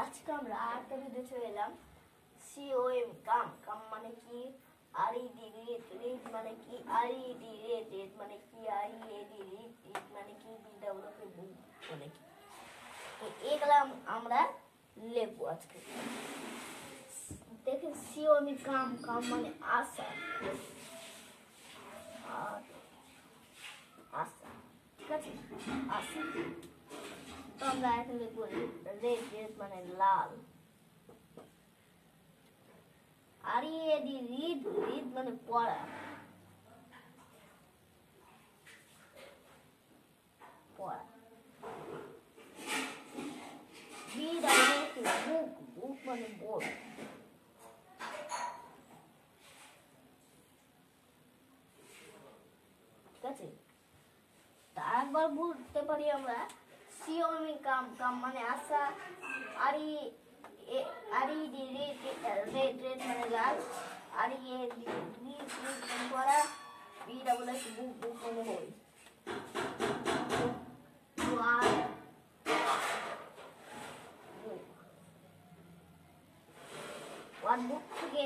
আজকে আমরা আরেকটা ভিডিও চলে এলাম। সিওএম কাম কাম মানে কি, আর ই ডি রেড রেড মানে কি, আর ই ডি রেড রেড মানে কি, আর E A D read read মানে কি, বি ডাব্লিউ কে বু মানে কি। তো এগুলা আমরা লেখবো আজকে। দেখেন সিওএম কাম কাম মানে আশা, আর আশা, ঠিক আছে, আশা। তো আমরা এখন লিখবো রেড রেড মানে লাল, R E D read read মানে পড়া, পড়া। বি ডাব্লিউ কে বুক বুক মানে বই। ঠিক আছে, তা একবার বলতে পারি আমরা সিওমি কাম কাম মানে আশা, R E D red red red মানে লাল, R E A D read read মানে পড়া, বি ডাব্লিউ কে বুক বুক মানে বই। ওয়ান বুক থেকে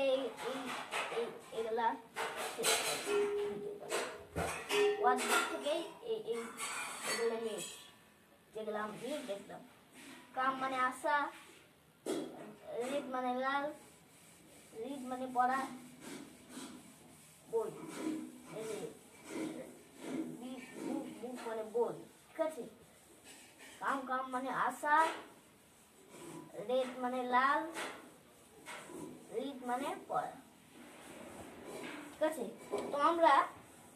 এগুলা ওয়ান বুক থেকে এগুলো নেই, যেগুলো আমি দেখলাম। কাম মানে আশা, রিড মানে লাল, রিড মানে পড়া, বই, বুক বুক মানে বই। ঠিক আছে, কাম কাম মানে আশা, রেড মানে লাল, রিড মানে পড়া। ঠিক আছে, তো আমরা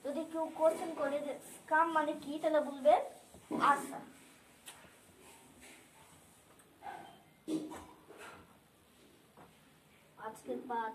যদি কেউ কোশ্চেন করে যে কাম মানে কি, তাহলে বলবেন আশা। আজকের পাঠ